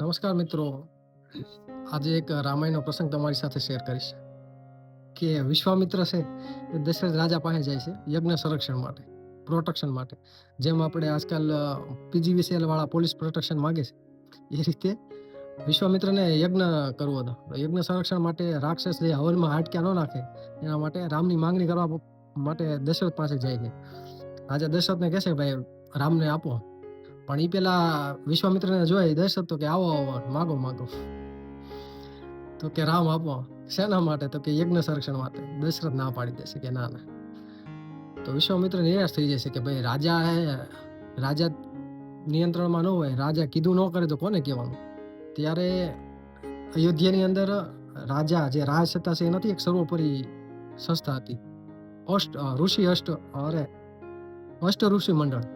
નમસ્કાર મિત્રો. આજે એક રામાયણનો પ્રસંગ તમારી સાથે શેર કરીશ કે વિશ્વામિત્ર છે એ દશરથ રાજા પાસે જાય છે યજ્ઞ સંરક્ષણ માટે, પ્રોટેક્શન માટે. જેમ આપણે આજકાલ પીજીવીસીએલ વાળા પોલીસ પ્રોટેક્શન માંગે છે એ રીતે વિશ્વામિત્રને યજ્ઞ કરવો હતો. યજ્ઞ સંરક્ષણ માટે રાક્ષસ જે હવનમાં હાડક્યા ન નાખે એના માટે રામની માંગણી કરવા માટે દશરથ પાસે જાય છે. રાજા દશરથને કહે છે ભાઈ રામને આપો, પણ એ પેલા વિશ્વામિત્રને જોઈ દશરથ તો કે આવો આવો માગો માગો, તો કે રામ આપો. શેના માટે? તો કે યજ્ઞ સંરક્ષણ માટે. દશરથ ના પાડી દેશે કે ના ના. તો વિશ્વામિત્ર નિરાશ થઈ જશે કે ભાઈ રાજા નિયંત્રણમાં ન હોય, રાજા કીધું ન કરે તો કોને કહેવાનું. ત્યારે અયોધ્યાની અંદર રાજા જે રાજ સત્તા છે એ નથી, એક સર્વોપરી સંસ્થા હતી. અષ્ટ ઋષિ મંડળ.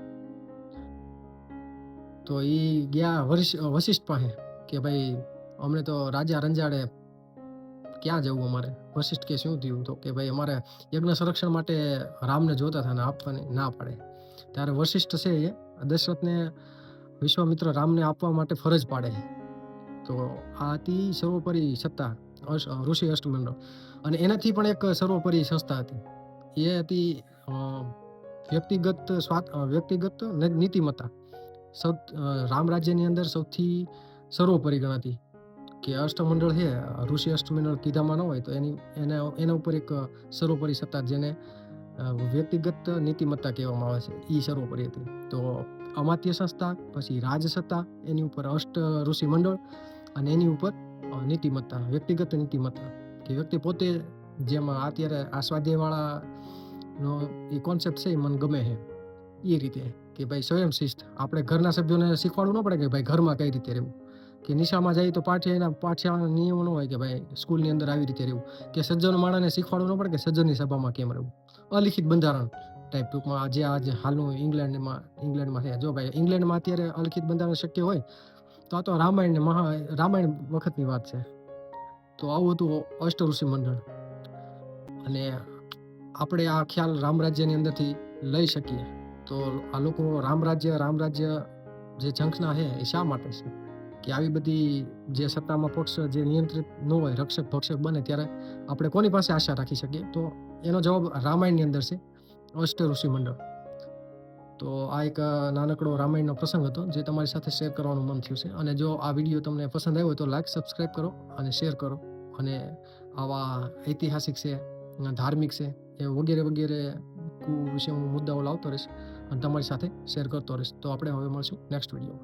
તો એ ગયા વશિષ્ઠ પાસે કે ભાઈ અમને તો રાજા રંજાડે, ક્યાં જવું અમારે? વશિષ્ઠ કે શું થયું? તો કે ભાઈ અમારે યજ્ઞ સંરક્ષણ માટે રામને જોતા હતા ને આપવાની ના પાડે. ત્યારે વશિષ્ઠ છે એ દશરથને વિશ્વામિત્ર રામને આપવા માટે ફરજ પાડે. તો આ હતી સર્વોપરી સત્તા, ઋષિ અષ્ટમંડળ. અને એનાથી પણ એક સર્વોપરી સંસ્થા હતી, એ હતી વ્યક્તિગત નીતિમત્તા. રામ રાજ્યની અંદર સૌથી સર્વોપરી ગણાતી કે અષ્ટમંડળ છે, ઋષિ અષ્ટમંડળ કીધામાં ન હોય તો એના ઉપર એક સર્વોપરી સત્તા જેને વ્યક્તિગત નીતિમત્તા કહેવામાં આવે છે, એ સર્વોપરી હતી. તો અમાત્ય સંસ્થા, પછી રાજસત્તા, એની ઉપર અષ્ટ ઋષિ મંડળ, અને એની ઉપર નીતિમત્તા, વ્યક્તિગત નીતિમત્તા કે વ્યક્તિ પોતે, જેમાં અત્યારે આ સ્વાધ્યાયવાળાનો એ કોન્સેપ્ટ છે એ મને ગમે છે. એ રીતે કે ભાઈ સ્વયં શિસ્ત, આપણે ઘરના સભ્યોને શીખવાડવું ન પડે કે ભાઈ ઘરમાં કઈ રીતે રહેવું, કે નિશામાં જઈએ તો પાઠશાળાના નિયમો ન હોય કે ભાઈ સ્કૂલની અંદર આવી રીતે રહેવું, કે સજ્જન માણસને શીખવાડવું ન પડે કે સજ્જનની સભામાં કેમ રહેવું. અલિખિત બંધારણ ટાઈપ, ટૂંકમાં આજે હાલનું ઇંગ્લેન્ડમાં છે. જો ભાઈ ઇંગ્લેન્ડમાં અત્યારે અલિખિત બંધારણ શક્ય હોય તો આ તો રામાયણ વખતની વાત છે. તો આવું હતું અષ્ટ ઋષિ મંડળ. અને આપણે આ ખ્યાલ રામ રાજ્યની અંદરથી લઈ શકીએ. તો આ લોકો રામ રાજ્ય જે ઝંખના છે એ શા માટે છે? કે આવી બધી જે સત્તામાં પક્ષ જે નિયંત્રિત ન હોય, રક્ષક ભક્ષક બને, ત્યારે આપણે કોની પાસે આશા રાખી શકીએ? તો એનો જવાબ રામાયણની અંદર છે, અષ્ટ ઋષિ મંડળ. તો આ એક નાનકડો રામાયણનો પ્રસંગ હતો જે તમારી સાથે શેર કરવાનું મન થયું છે. અને જો આ વિડીયો તમને પસંદ આવ્યો તો લાઈક, સબસ્ક્રાઈબ કરો અને શેર કરો. અને આવા ઐતિહાસિક છે, ધાર્મિક છે, એ વગેરે વિશે હું મુદ્દાઓ લાવતો રહીશ અને તમારી સાથે શેર કરતો રહીશ. તો આપણે હવે મળશું નેક્સ્ટ વિડીયો.